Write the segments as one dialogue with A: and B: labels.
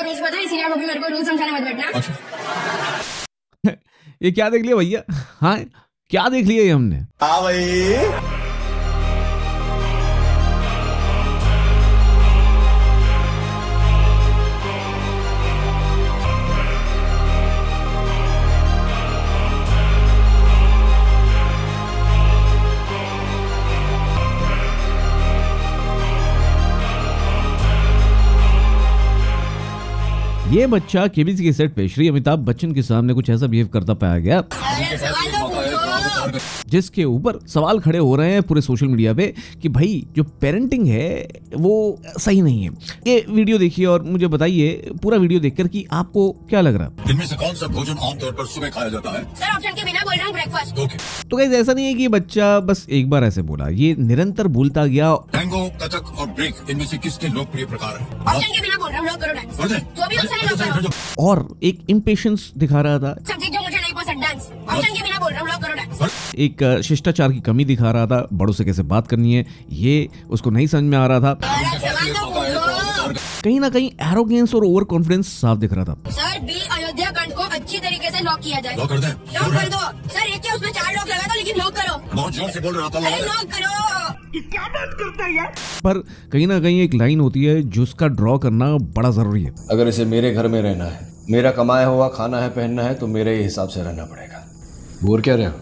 A: Rules पता है, इसीलिए आप अभी मेरे को रूल समझाने मत बैठना।
B: ये क्या देख लिया भैया? हाँ, क्या देख लिया ये हमने?
C: हाँ भाई।
B: ये बच्चा केबीसी के सेट पे श्री अमिताभ बच्चन के सामने कुछ ऐसा बिहेव करता पाया गया जिसके ऊपर सवाल खड़े हो रहे हैं पूरे सोशल मीडिया पे कि भाई जो पेरेंटिंग है वो सही नहीं है। ये वीडियो देखिए और मुझे बताइए पूरा वीडियो देखकर कि आपको क्या लग रहा है।
C: इनमें से कौन सा भोजन आमतौर पर सुबह खाया जाता है?
A: सर ऑप्शन के बिना बोल रहा हूं, ब्रेकफास्ट।
C: ओके।
B: तो गाइस ऐसा नहीं है कि ये बच्चा बस एक बार ऐसे बोला, ये निरंतर बोलता गया।
C: टैंगो, कथक और ब्रेक इनमें से किसके लोकप्रिय प्रकार हैं?
A: ऑप्शन के बिना बोल रहा हूं, लॉक करो डांस। जो भी ऑप्शन है लॉक करो।
B: और एक इम्पेशंस दिखा रहा था।
A: सब्जेक्ट जो मुझे नहीं पसंद, डांस। ऑप्शन के बिना बोल रहा हूं, लॉक करो डांस।
B: एक शिष्टाचार की कमी दिखा रहा था, बड़ों से कैसे बात करनी है ये उसको नहीं समझ में आ रहा था। कहीं ना कहीं एरोगेंस और ओवर कॉन्फिडेंस साफ दिख रहा था।
A: सर बी अयोध्या कांड को अच्छी तरीके से लॉक किया जाए।
C: लॉक कर दें?
A: लॉक कर दो सर। एक क्या उसमें 4 लॉक लगा दो, लेकिन लॉक करो।
C: बहुत जोर से बोल रहा था।
A: अरे लॉक करो। ये क्या बात करता है यार?
B: पर कहीं ना कहीं एक लाइन होती है जिसका ड्रॉ करना बड़ा जरूरी है।
D: अगर इसे मेरे घर में रहना है, मेरा कमाया हुआ खाना है, पहनना है, तो मेरे ही हिसाब से रहना पड़ेगा। बोल क्या रहे हो?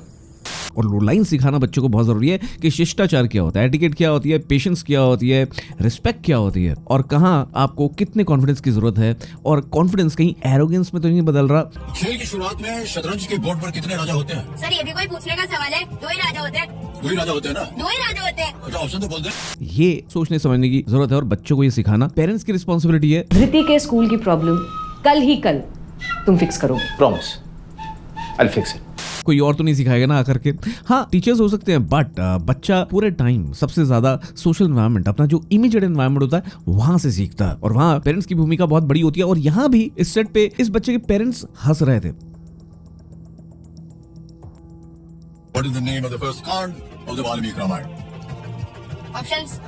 B: और वो लाइन सिखाना बच्चों को बहुत जरूरी है कि शिष्टाचार क्या होता है, एटिकेट क्या होती है, पेशेंस क्या होती है, रिस्पेक्ट क्या होती है और कहाँ आपको कितने कॉन्फिडेंस की जरूरत है। और कॉन्फिडेंस कहीं एरोगेंस में तो नहीं बदल रहा।
C: खेल की शुरुआत में शतरंज के बोर्ड पर कितने राजा होते हैं?
A: सर ये भी कोई पूछने का सवाल है? 2 ही राजा होते हैं।
C: 2 ही राजा होते हैं ना?
A: 2 ही राजा होते हैं।
C: अच्छा ऑप्शन तो बोल दे।
B: ये सोचने समझने की जरूरत है और बच्चों को ये सिखाना पेरेंट्स की रिस्पॉन्सिबिलिटी है।
E: धृति के स्कूल की प्रॉब्लम कल ही कल तुम फिक्स करोगे।
D: Promise, I will fix it.
B: कोई और तो नहीं सिखाएगा ना आकर के। हाँ टीचर्स हो सकते हैं बट बच्चा पूरे टाइम सबसे ज्यादा सोशल एनवायरनमेंट, अपना जो इमीडिएट एनवायरनमेंट होता है वहां से सीखता है और वहां पेरेंट्स की भूमिका बहुत बड़ी होती है। और यहाँ भी इस सेट पे इस बच्चे के पेरेंट्स हंस रहे थे।
C: What is the name of the first kand of the Valmiki Ramayana?
A: Options.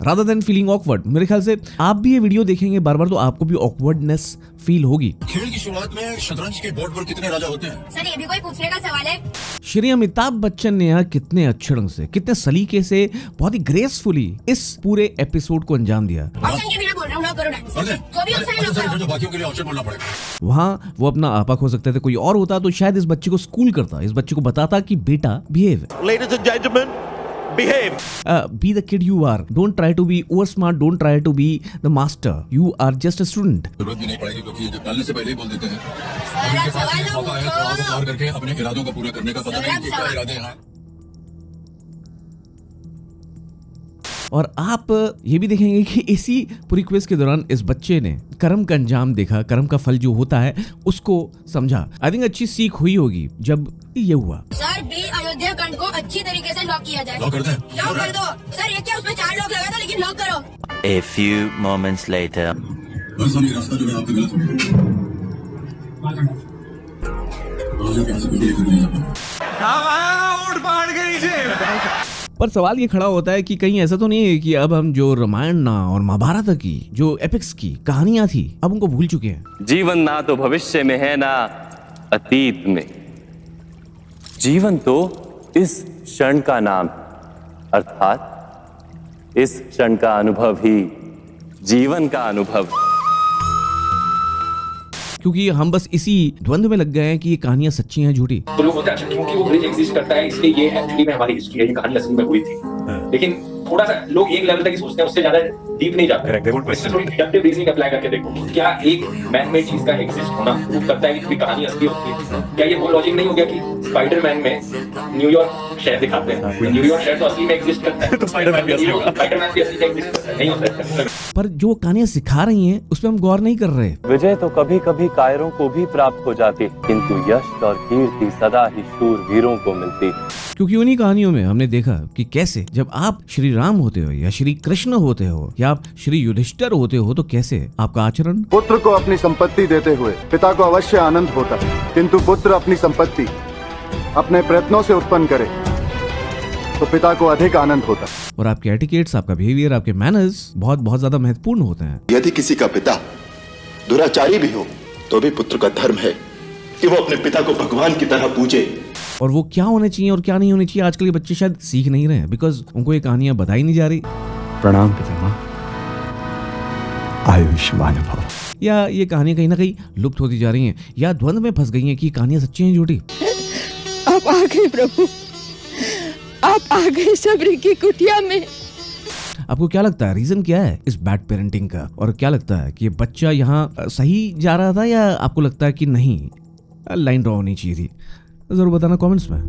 B: Rather than feeling awkward, मेरे ख्याल से आप भी ये वीडियो देखेंगे बार बार तो आपको भी ऑकवर्डनेस फील होगी।
C: खेल की शुरुआत में शतरंज के बोर्ड पर कितने राजा होते हैं?
A: सर ये भी कोई पूछने का सवाल है?
B: श्री अमिताभ बच्चन ने यहाँ कितने अच्छे ढंग से, कितने सलीके से, बहुत ही ग्रेसफुली इस पूरे एपिसोड को अंजाम दिया।
A: ऑप्शन के बिना बोल रहा हूं, लॉक करो डांस। जो भी ऑप्शन है लॉक करो।
C: बाकियों के लिए ऑप्शन बोलना पड़ेगा।
B: वहाँ वो अपना आपा खो सकते थे। कोई और होता तो शायद इस बच्चे को स्कूल करता, इस बच्चे को बताता कि बेटा behave.
F: Ladies and gentlemen, behave.
B: Be the kid you are. Don't try to be over smart. Don't try to be the master. You are just a student.
C: जरूरत भी नहीं पड़ेगी क्योंकि ये जब डालने से पहले ही बोल देते हैं।
A: सर सवाल तो
C: मौका है तो आगे पार करके अपने इरादों को पूरा करने का पता नहीं कि क्या इरादे हैं।
B: और आप ये भी देखेंगे कि इसी पूरी क्विज के दौरान इस बच्चे ने कर्म का अंजाम देखा, कर्म का फल जो होता है उसको समझा। आई थिंक अच्छी सीख हुई होगी जब ये हुआ।
A: सर बी अयोध्या कांड को अच्छी तरीके से लॉक किया जाए।
C: लॉक कर दें?
A: लॉक कर दो सर। एक क्या उसमें 4 लॉक लगा दो, लेकिन लॉक करो।
G: A few moments later.
C: बस ये रास्ता जो है आपका गलत हो गया।
B: पर सवाल ये खड़ा होता है कि कहीं ऐसा तो नहीं है कि अब हम जो रामायण ना और महाभारत की जो एपिक्स की कहानियां थी अब उनको भूल चुके हैं।
H: जीवन ना तो भविष्य में है ना अतीत में, जीवन तो इस क्षण का नाम, अर्थात इस क्षण का अनुभव ही जीवन का अनुभव।
B: क्योंकि हम बस इसी द्वंद्व में लग गए हैं कि ये कहानियां सच्ची हैं झूठी।
I: तो लोग होता है क्योंकि वो ब्रिज एग्जिस्ट करता है इसलिए ये एक्चुअली में हमारी हिस्ट्री है, ये कहानी असली में हुई थी। लेकिन थोड़ा सा लोग एक लेवल तक ही सोचते हैं, उससे ज्यादा डीप नहीं जाते। इससे थोड़ी डिडक्टिव रीजनिंग अप्लाई करके देखो, क्या एक मैन मेड चीज का एग्जिस्ट होना प्रूव करता है कि कहानी असली होती है? क्या ये वो लॉजिक नहीं हो गया कि स्पाइडरमैन में न्यूयॉर्क शहर दिखाते हैं, न्यूयॉर्क शहर तो असली में एग्जिस्ट करता है, तो स्पाइडरमैन भी असली में एग्जिस्ट करता है? नहीं हो सकता।
B: पर जो कहानियां सिखा रही हैं उस पर हम गौर नहीं कर रहे।
H: विजय तो कभी कभी कायरों को भी प्राप्त हो जाती, किंतु यश और कीर्ति सदा ही शूर वीरों को मिलती।
B: क्योंकि उन्हीं कहानियों में हमने देखा कि कैसे जब आप श्री राम होते हो या श्री कृष्ण होते हो या आप श्री युधिष्ठिर होते हो तो कैसे आपका आचरण।
J: पुत्र को अपनी संपत्ति देते हुए पिता को अवश्य आनंद होता है, किंतु पुत्र अपनी संपत्ति अपने प्रयत्नों से उत्पन्न करे तो पिता को अधिक आनंद होता।
B: और आपके एटिकेट्स, आपका बिहेवियर, आपके मैनर्स बहुत बहुत ज्यादा महत्वपूर्ण होते हैं।
K: यदि किसी का पिता दुराचारी भी हो तो भी पुत्र का धर्म है कि वो अपने पिता को भगवान की तरह पूजे।
B: और वो क्या होने चाहिए और क्या नहीं होने चाहिए आजकल के बच्चे शायद सीख नहीं रहे हैं, बिकॉज उनको ये कहानियां बताई नहीं जा रही।
L: प्रणाम पितामह, आयुष्मान भव।
B: या ये कहानियां कहीं ना कहीं लुप्त होती जा रही हैं या द्वंद में फंस गई हैं कि कहानियां सच्ची हैं झूठी।
A: आप आ गए प्रभु, आप आ गए सब्र की कुटिया में।
B: आपको क्या लगता है रीजन क्या है इस बैड पेरेंटिंग का, और क्या लगता है कि ये बच्चा यहाँ सही जा रहा था या आपको लगता है कि नहीं लाइन ड्रॉ होनी चाहिए थी? जरूर बताना कमेंट्स में।